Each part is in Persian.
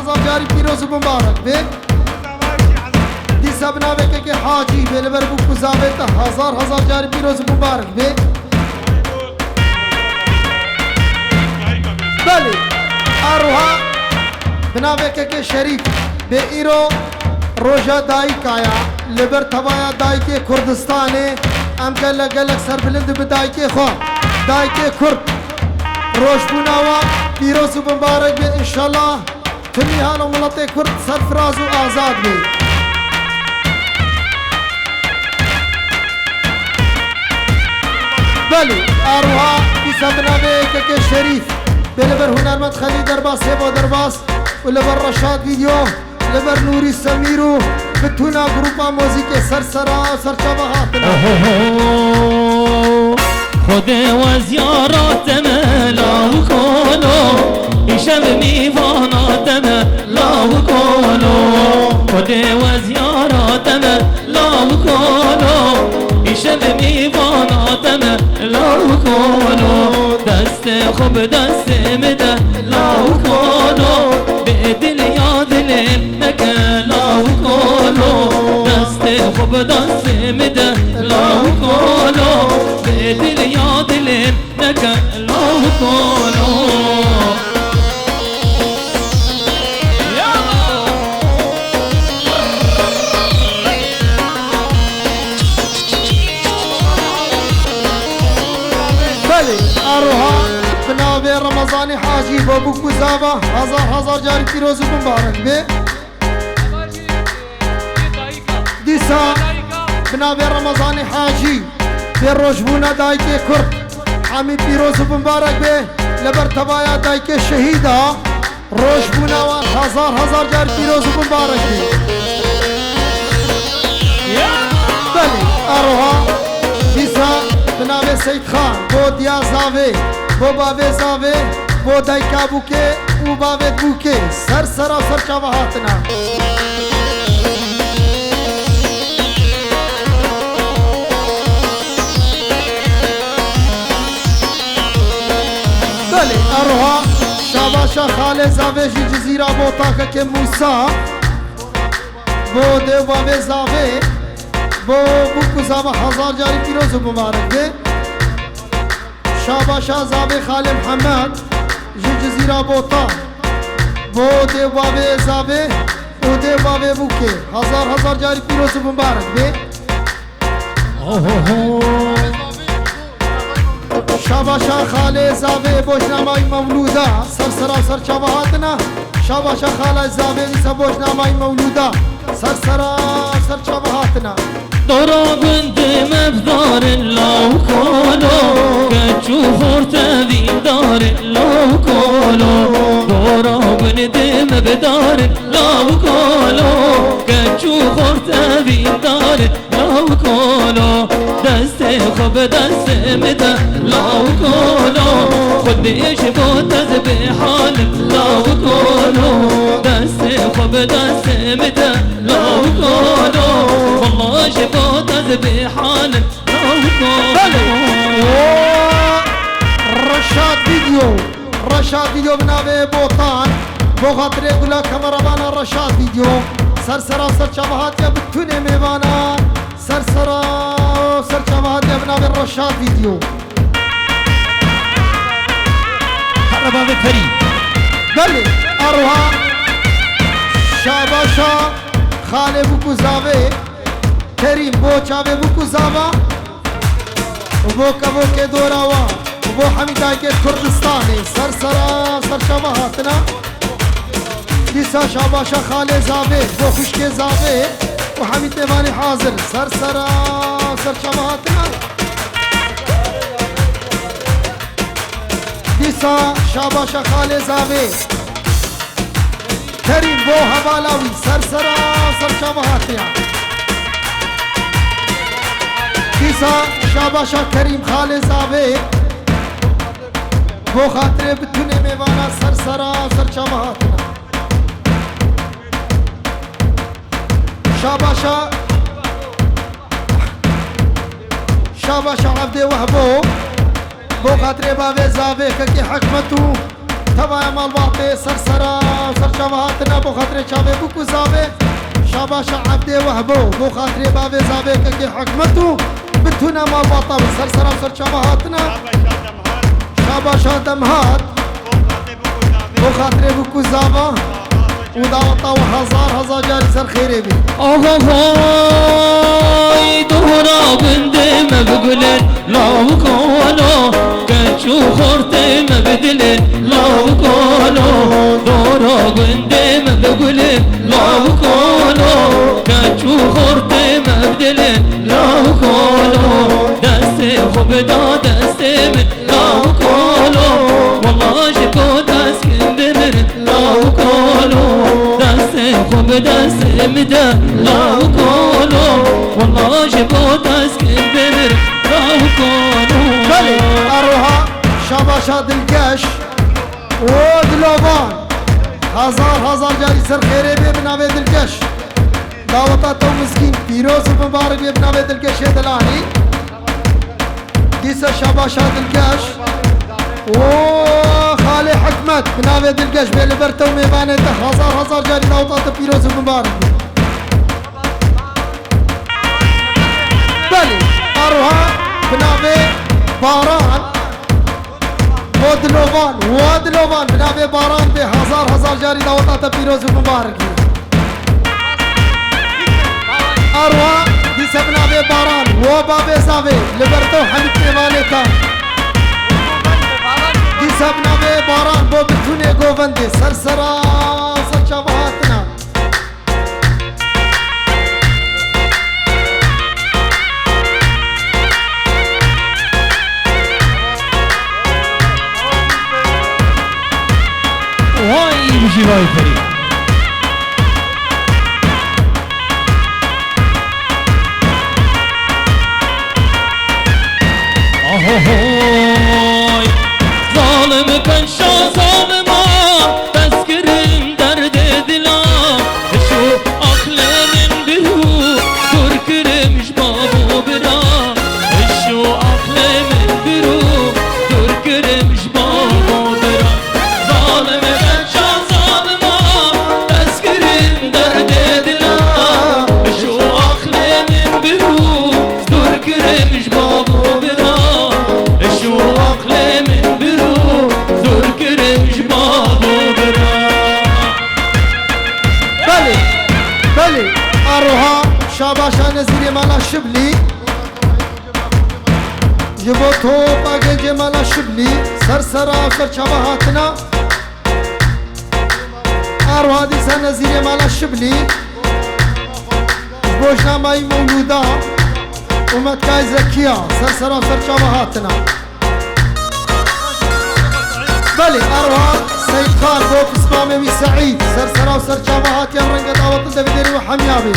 هزار جاری پیروز و مبارک بی دیسا بناوه که حاجی بی لبر بو کزاوه تا هزار جاری پیروز و مبارک بی بلی اروها بناوه که شریف بی ایرو روژا دایی کایا لبر توایا دایی که کردستانه ام گلک سر بلند بدایی که خواه دایی که کرد روش بوناوا پیروز و مبارک بی انشالله تمی حالا ملت کرد سرفراز و آزاد بی بلی اروها بیسا بناوه که شریف بلبر هنرمند خالد درباس سیبا درباس و لبر رشاد ویدیو لبر نوری سمیرو بتونا گروپا موزیک سرسرا سرچاوه هاتنا خود و زیاراتم لاو کولو ایشب میواناتم لاو کولو خود و زیاراتم لاو کولو ایشب میواناتم لاو کولو دست خوب دست مده لاو کولو به دل یاد نکه لاو کولو دست خوب دست مده لاو کولو به دل یاد نکه لاو کولو اروها بناوی رمضانی حاجی بابو کزاوا هزار جاری پیروز و مبارک بی دیسا بناوی رمضانی حاجی بی روشبونا دایی که کرد حمی پیروز و مبارک بی لبر تبایا دایی که شهیدا روشبونا و هزار جاری پیروز و مبارک بی بلی اروها دیسا بناوی سید خان بو دیا زاوه بو باوه زاوه بو دایکا بوکه او باوه بوکه سرسرا سرچاوه هاتنا بله اروها شاباشا خاله زاوه جی جزیرا بو تاکه که موسا بو دو باوه زاوه بو کزاوه هزار جاری پیروز و مبارک بی شاباشا زاوه خاله محمد جی جزیرا بوتا بو دو باوه زاوه او دو باوه بوکه هزار جاری پیروز و مبارک بی شاباشا خاله زاوه بوشنامای مولودا سرسرا سرچاوه هاتنا شاباشا خاله زاوه نیسا بوشنامای مولودا سرسرا سرچاوه هاتنا دورا بنت مبدار لاو کولو کچو خورت دیدار لاو کولو دورا بنت مبدار لاو کولو کچو خورت دیدار لاو کولو دست خوب دست مده لاو کولو خودش بود از به حال لاو کولو دست خوب دست مده لاو کولو والله شفوت از به حال لاو کولو رشاد ویدیو بناوه بوتان بو خاطر گلا کمربانا رشاد ویدیو سرسرا سرچاوهات یا بتونه میوانا سرسرا سرچاوهات یا بناوه رشاد ویدیو حربا بفری بله اروها شاباشا خاله بو کزاوه کریم بو چاوه بو کزاوا بو کبو که دوراوا بو حمیدای که کردستانی سرسرا سرچاوه هاتنا دیسا شاباشا خاله زاوه بو خوشک زاوه و حمید دیوانی حاضر سرسرا سرچاوه هاتنا دیسا شاباشا خاله زاوه کریم بو حوالاوی سرسرا سرچاوه هاتنا دیسا شاباشا کریم خاله زاوه بو خاطر بتونه میوانا سرسرا سرچاوه هاتنا شاباشا عبد وهبو بو خاطر باوه زاوه كي حكمتو تبا مال باطي سرسرا سرچاوه هاتنا هاتنا بو خاطر چاوه بو کو زاوه شاباش عبد وهبو بو خاطر باب زاوه که حکمتو بتونا ما باطا سر سر سر چاوه هاتنا شاباش آدم هات بو خاطر بو کو زاوه ودعوتا وهزار جاري سر خيري بي آقا های دورا بنده مبگلن لاو کالو کچو خورته مبدلن لاو کالو دورا بنده مبگلن لاو کالو کچو خورته مبدلن لاو کالو دست خوب دا دست من لاو کالو والله شکو دست کن بمر لاو کالو دست خوب دست مده لاو کالو والله شکو دست کن بمر لاو کالو بله اروها شاباشات القش ودلوبان هزار جاري سر خيري بي بناوي دلقش دعوتا تو مسكين بيروز مبارك بي بناوي دلقش دلاني ديسا شاباشات القش وخالي حكمت بناوي دلقش بي لبرتو ميباني هزار جاري دعوتا بيروز مبارك بله اروها بناوي باران ودلوبان بناوي باران به هزار جاري دعوتا بيروز مبارك اروها ديسا بناوي باران وبابي زاوي لبرتو حمد ميباني كان ديسا بناوي باران بو بتوني گووندي سرسرا سرچاوهاتنا وای بشی وای فرید آهوهای ظالم کنشا ظالما تذکرم درد دلم شو عقل من برو دور کرمش بابو برا شو عقل من برو دور کرمش بابو برا ظالم کنشا ظالما تذکرم درد دلم شو عقل من برو دور کرمش بابو برا شو عقل من برو دور کرمش بابو برا بله اروها شاباشا نزيري مالا شبلي جبو تو باگنج مالا شبلي سرسرا سرچاوهاتنا اروها ديسا نزيري مالا شبلي بوشنا ماي مولودا ومتكاي زكية سرسرا سرچاوهاتنا بله اروها سيد خان بو بسمامي وي سعيد سرسرا وسرچاوهات يا رنگ دعوت دبدري وحميابي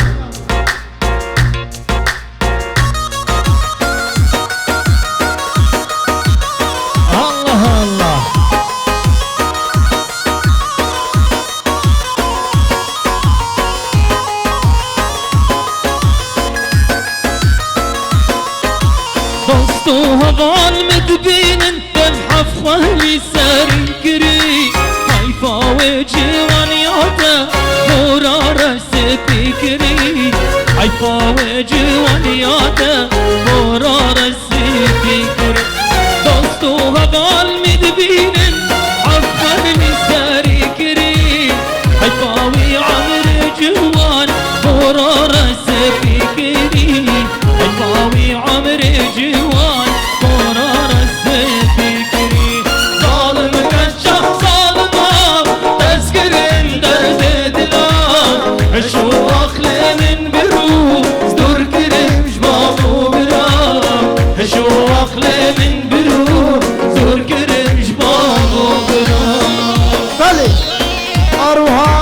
الله الله دوستو هوان مدبينن تلحف خالي ساري كري حيفا وجوان ياتا مورا رس فكري حيفا وجوان ياتا مورا رس فكري دوستو هوان مدبينن حفظني ساري كري حيفا وعمر جوان مورا رس فكري حيفا وعمر جوان مورا رس فكري ظالم كشا ظالما تذكرن درد دلان شو عقل من برو دور كرمش بابو برا شو عقل من برو دور كرمش بابو برا بله اروها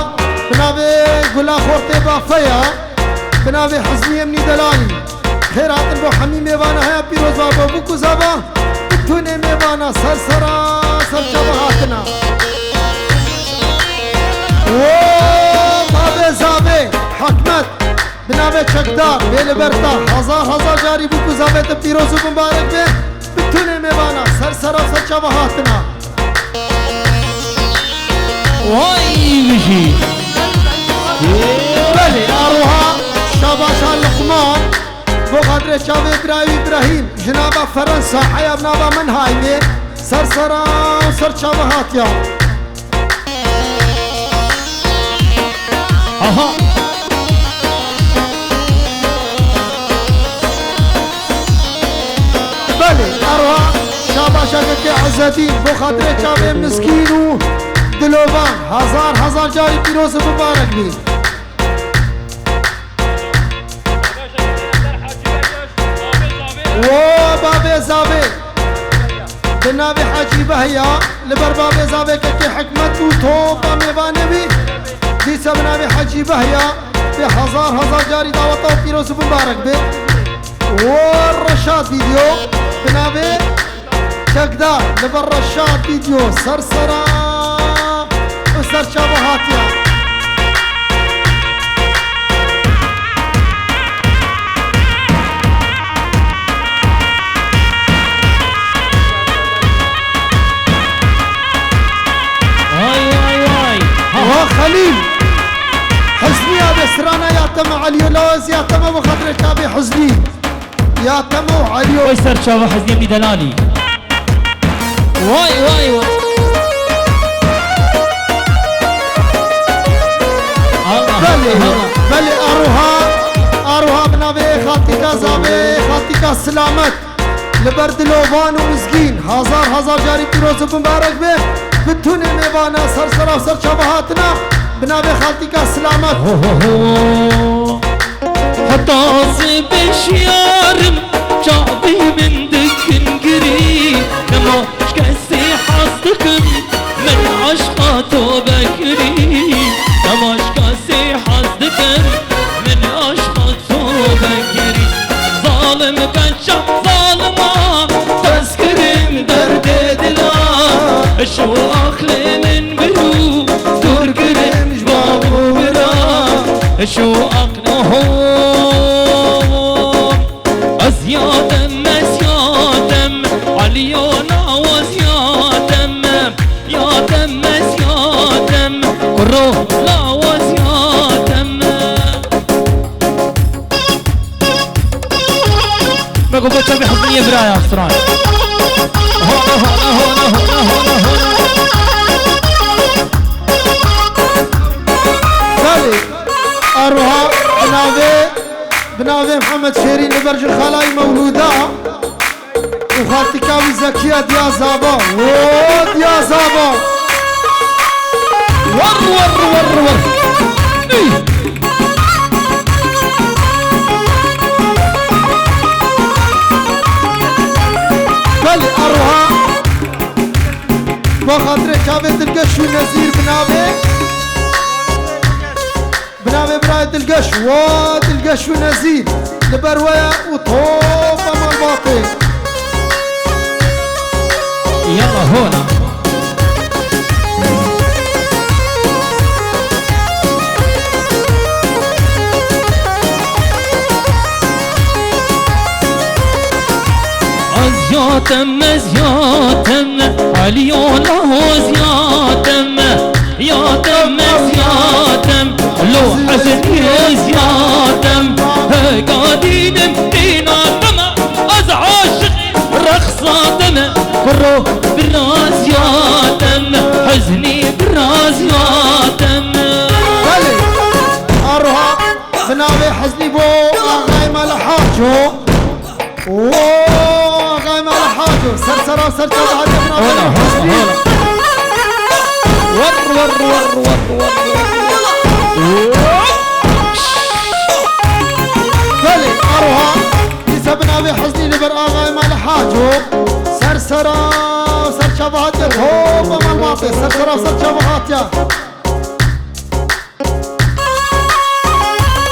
بناوي گلا خورته بافيا بناوي حزمي امني دلاني خيرات بو حمي ميوانا هيا بيروز بابا بوكو زابا بتوني ميوانا سرسرا سرچاوهاتنا بابي زابي حكمت بناوي چکدار بيلبرتا هزار جاري بوكو زابي بيروز مبارك بي بتوني ميوانا سرسرا سرچاوهاتنا وای بشی شاوي براي إبراهيم جنابا فرنسا حيا بنابا من هايمي سرسرا وسر شابهات يا اها بله أروها شابا شاكك عزتين بو خاطر شابه مسكين و دلوبان هزار جاري پیروز مبارك بي و بابي زابي بنابي حاجي بهيا لبر بابي زابي كي حكمت و توبا ميباني بي ديسا بنابي حاجي بهيا بهزار جاري دعوتا و پیروز مبارك بي والرشاد فيديو بنابي شكدار لبر رشاد فيديو سرسرا وسر شابهاتيا خليل حزني يا بسرانا يا تم عليو لوز يا تم ابو خضر الكابي حزني يا تم عليو ويسر شابه حزني ابن دلالي واي بلي اروها بنابي خاطيكا زابي خاطيكا سلامت لبرد لوفان ومسكين هزار جاري بيروز مبارك به بتوني ميبانا سرسرا وسر شابهاتنا بنابي خالتيكا سلامت حتى صيب شيارم شعبي من دكن قريب كما شكسي حصدكم من عشقاته بكري كما شكسي حصدكم من عشقاته بكري ظالم كنشا ظالما تذكرم درد دلا شو أخلي من برو تركرم جبابو برا شو أقنهم أزيادم عليونا وزيادم يادم أزيادم روح لا وزيادم ما قلت شو بحضني برايا أسران هنا بلي أروها بناوي محمد شيرين لبرج الخلاي مولودا وخالتكاوي زكية ديا زابا ديا زابا ور بلي أروها بخاطر كابي دلقش ونزير بناوي برايد دلقش ونزير لبرويا وطوبة مال باطل يلا هنا أزياتم عليونا وزياتم ياتم زياتم لو حزني زياتم قاعدين دينا تما أزعاشقي رخصاتم كرو بالراس ياتم حزني بالراس ياتم بلي أروها بناوي حزني بو أغاي مالحاجو أغاي مالحاجو سرسرا وسرسرا هنا ور بلي أروها يسبنا بحزني لبر آغاي مالحاجو سرسرا وسر شبهات هوبا مالماطي سرسرا وسر شبهات يا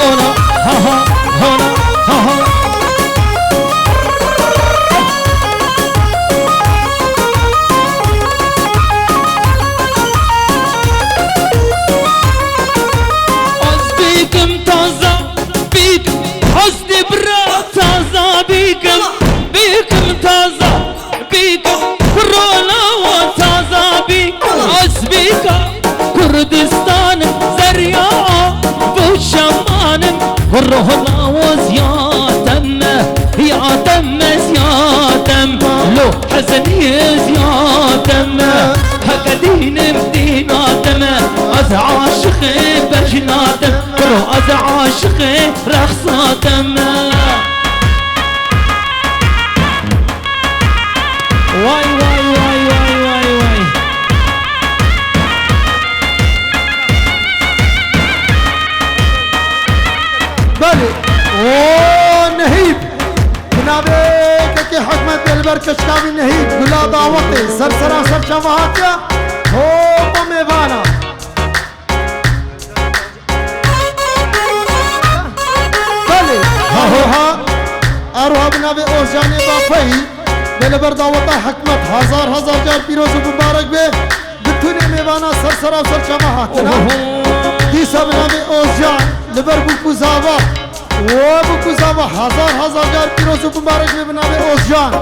هنا بيكم تازا بيكم كورونا وتازا بيكم أسبيكا كردستان زريعة بوشمان كورونا وزياتم عاشقي بجناتم رؤز عاشقي رخصاتم واي واي واي واي واي واي بله او نهيب جنابك که حکمت دلبر کشکاوی نهیب گلا دعوت سر سراسر شواهات هو با میوانا بله ها اروها بنابه اوزجان بافایی دلبر دعوت حکمت هزار جار پیروز و مبارک به بتونه میوانا سر سراسر شواهات دیسا بنابه اوزجان لبر بکو زاوا و بکو زاوا هزار جار پیروز و مبارک به بنابه اوزجان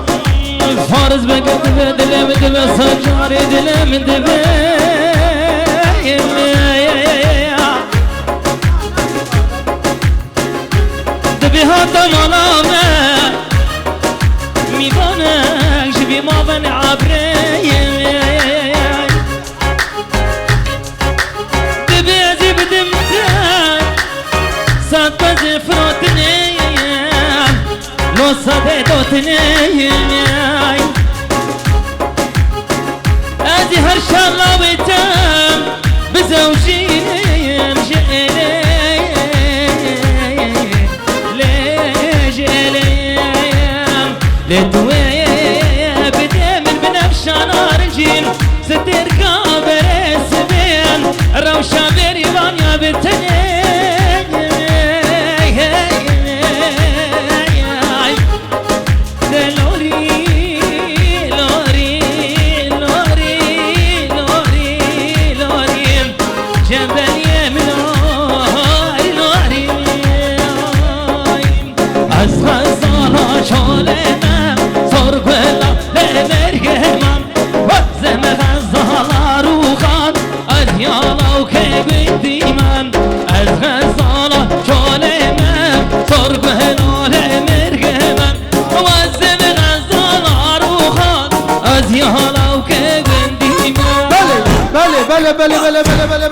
فارز بقدم دلم دبه سجاري دلم دبه دبه هاتا مالامه میبانه شبی ما بن عبره دبه زی بدم سات بزی فراتنه لو ساده دوتنه ادي هالشغله ويتم بزوجين جيلي ليش اليم للدوي بدمن بنفس نار جيل ستر كابر السبين روشة بريبان يا بتنين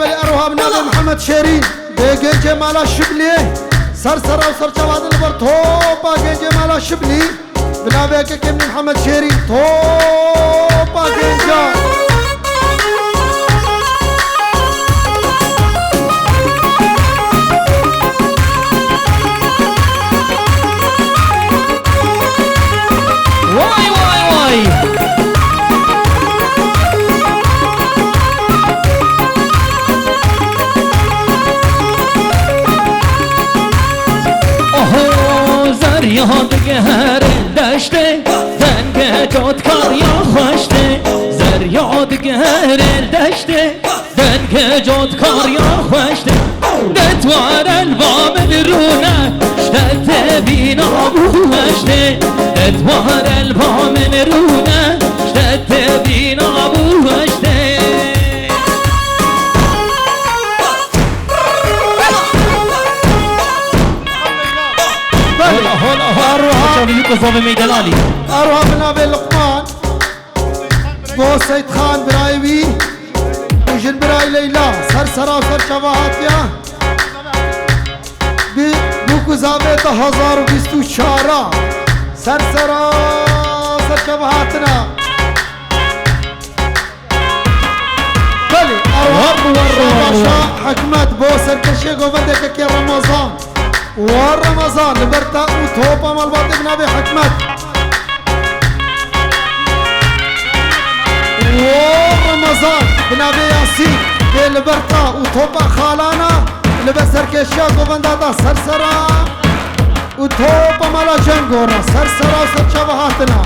بله اروها بنادر محمد شيرين بيجي جمالا شبلي سرسرة وسر جواد البر توبا جي جمالا شبلي بنابيك كم محمد شيرين توبا جنجا واي واي واي یاد گهر دشته دنگ جاد کار یا خوشته زر یاد گهر دشته دنگ جاد کار یا خوشته دتوار الوام رونه شتت بینا بوشته دتوار الوام رونه شتت بینا بوشته اروها بنابي لقمان بو سيد خان برايوي بجن براي ليلى سرسرة وسر شواهاتيا بوكو زابيت 1024 سرسرة وسر شواهاتنا بلي اروها حكمت بو سركشي قوبندك كي رمضان ورمضان لبرتا وتوبا مالباطي بنابي حكمت ورمضان بنابي ياسين دي لبرتا وتوبا خالانا لبسر كشيا قوبندادا سرسرا وتوبا مالا جنگورا سرسرا وسر شبهاتنا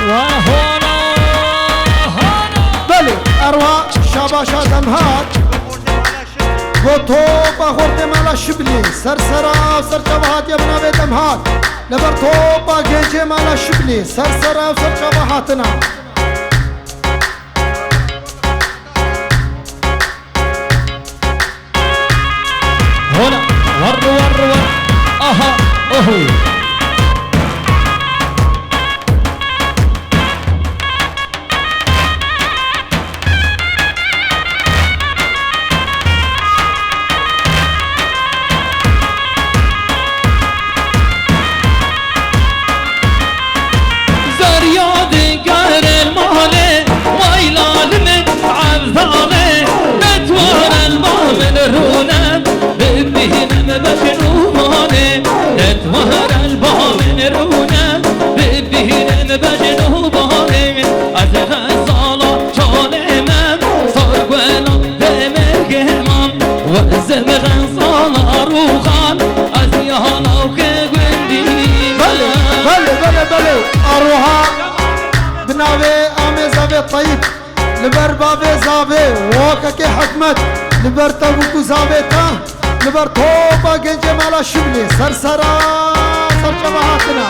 وهنا بلي أروى شاباشا دمهات وتوبا خورت مالا شبلي سرسرا وسر شبهات يا بنابي دمهات لبر توبا جيجي مالا شبلي سرسرا وسر شبهاتنا هنا ور اها اهو باب زاوی واقع که حکمت لبرتا بکو زاویتا لبر توبا گنج مالا شبلی سرسرا سرچبهاتنا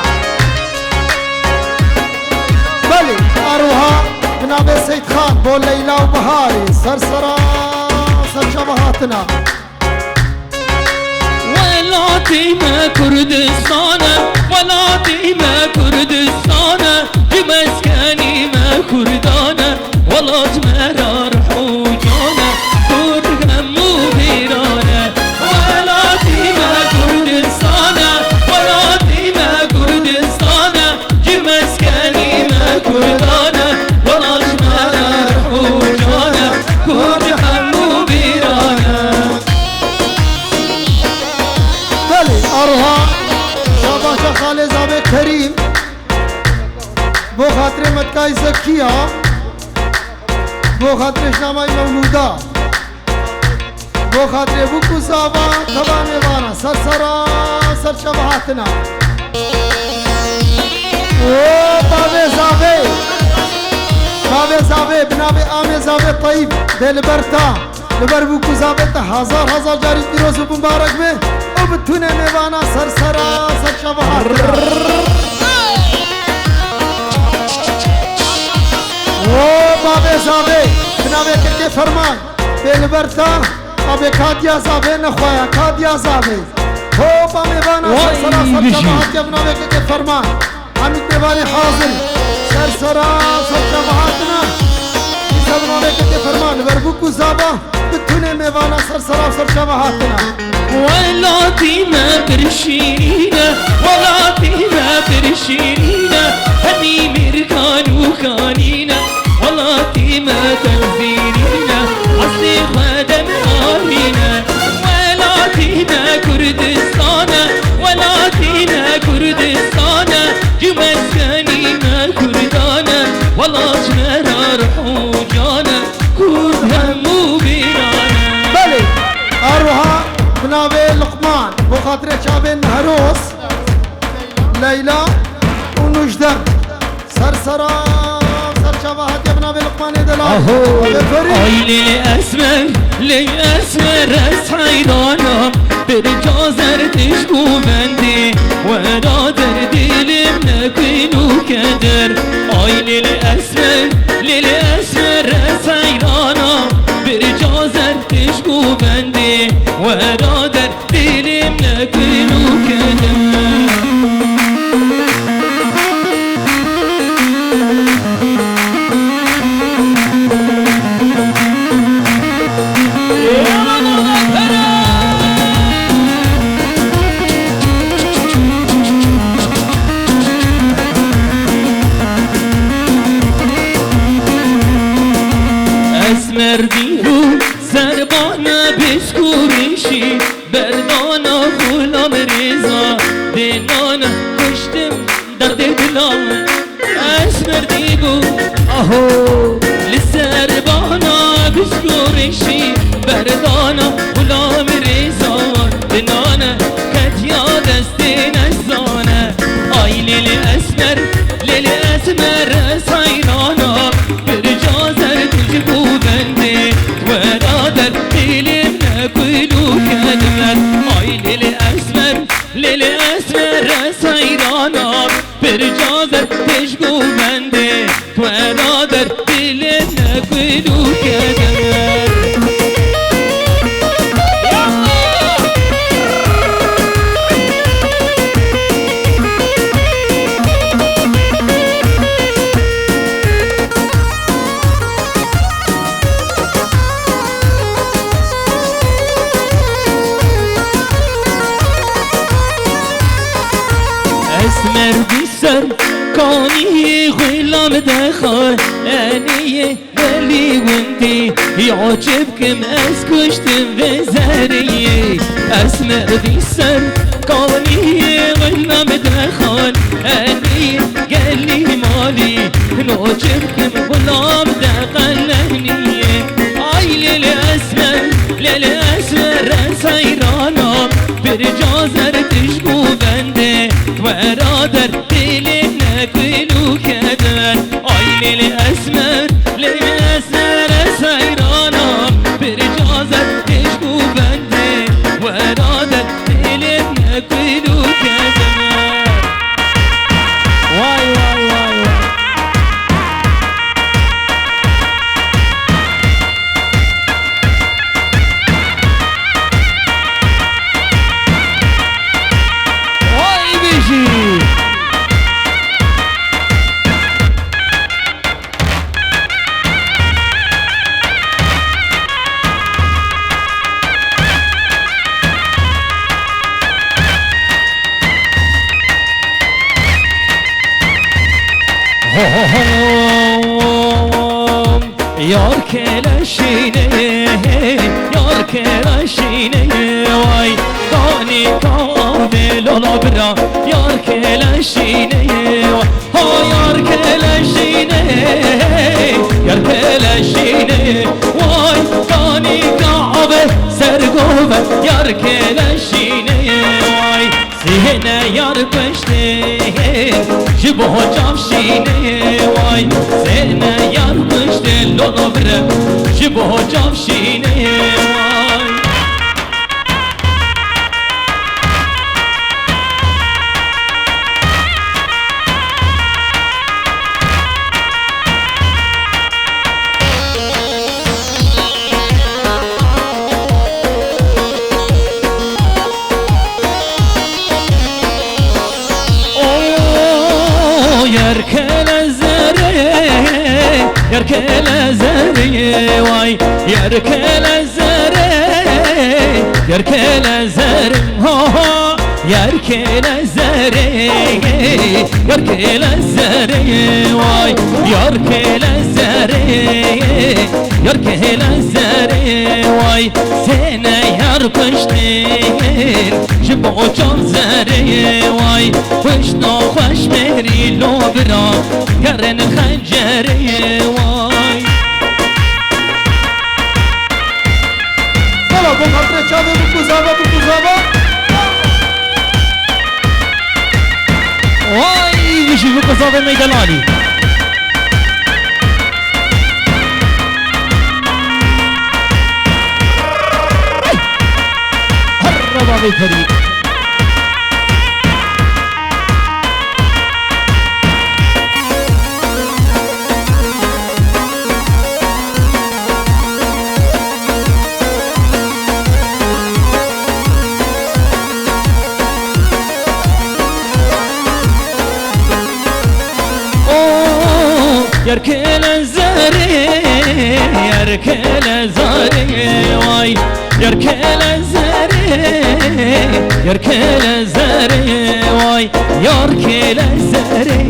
بلی اروها بنام سید خان بو لیلا و بهاری سرسرا سرچبهاتنا ولاتي ما كردستانا ولاتي ما كردستانا بمسكني ما كردانا ولات مرار حوجانا كرد همو بيرانا ولاتي ما كردستانا ولاتي ما كردستانا بمسكني ما كردانا ولات مرار حوجانا كرد همو بيرانا اروها شاباش خالد زاوی کریم بو خاطر متکای زکیه بو خاطر شنامای مولودا بو خاطر بوکو زاوا تبا میوانا سرسرا سرچبهاتنا او باب زاوی بنام آم زاوی طیب دل برتا لبر بوکو زاوی تا هزار جاری دیروز و مبارک به او بتونه میوانا سرسرا سرچبهاتنا او باب زاوی بنام که فرمان دل برتا اب کادیا زاوی نخوایا کادیا زاوی او با میوانا سرسرا سرچبهاتنا بنام که فرمان حمید میوانی حاضر سرسرا سرچبهاتنا ایسا بنام که فرمان لبر بوکو زاوا بتونه میوانا سرسرا سرچبهاتنا ولاتي ما برشينا ولاتي ما برشينا همي مركان وكانينا ولاتي ما تنفيرينا أصلي خدم آرينا ولاتي ما كردستانا ولاتي ما كردستانا جمسكني ما كردانا ولات مرار حوجانا كرد همو بيرانا بلي أروها بناوي لقمان بخاطر شابين هروس ليلى ونجدة سرسرا سرشبهات يا بناوي لقمان دلال اي للاسمر للاسمر اسحيدانا برجازر تشكو بندي ونادر دلم نكينو كدر اي للاسمر اسحيدانا برجازر تشكو بندي ونادر دلم نكينو كدر مردیو زربانا بشکورشی بردانا غلام رضا دنانا کشتم درد دلان از مردیو آهو لزربانا بشکورشی بردانا غلام رضا دنانا کتیا دست نزانه آی لیل اسمر سایرانا برجازر تجبو بنده ورادر دلم نکلو کدر آی لیل اسمر سایرانا برجازر تجبو بنده ورادر دلم نکلو کدر مردی سر کانی غلام دخان انیه ولی وندی یعجب کم از کشتم به زریه از مردی سر کانی غلام دخان انیه گلی مالی نعجب کم غلام دخان انیه آی لیل اسمر سایرانا برجازر تشکو بنده ورادر دلم نکلو کدر آی لیل اسمر Yar keleşine, yar keleşine vay Kani kahve lola bira yar keleşine vay Ha yar keleşine, yar keleşine vay Kani kahve sergove yar keleşine vay Sihne yar peşte jibo cavşine vay Sihne yar peşte lola bira jibo cavşine vay Yerkele zere vay Yerkele zere Yerkele zere ha ha Yerkele zere Yerkele zere vay Yerkele zere Yerkele zere vay Sene yar kıştın Jibo can zere vay Kışna hoş meri lo bira Yarın xencere vay Baba bu katre çabe bu kuzaba bu kuzaba Vay vişi bu kuzaba meydan ali Harraba beyferi Yerkele zare, yerkele zare vay Yerkele zare, yerkele zare vay Yerkele zare,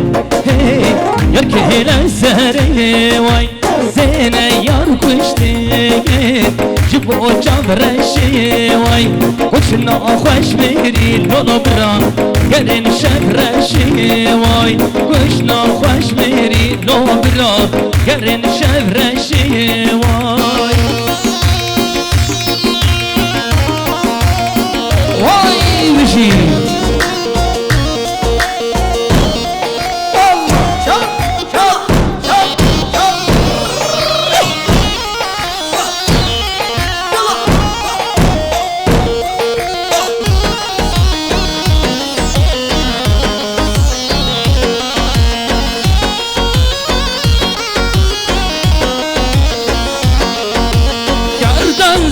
yerkele zare vay Sene yar kuştun jibo cavreşi vay Kuşna hoş meri lolo bran Gerin şevreşi vay Kuşna hoş meri lolo bran Gerin şevreşi vay Vay vişi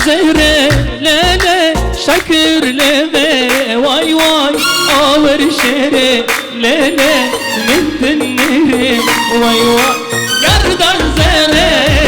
zehre lele şakir leve vay vay ağır şere lele mintinleri vay vay Yardan zehre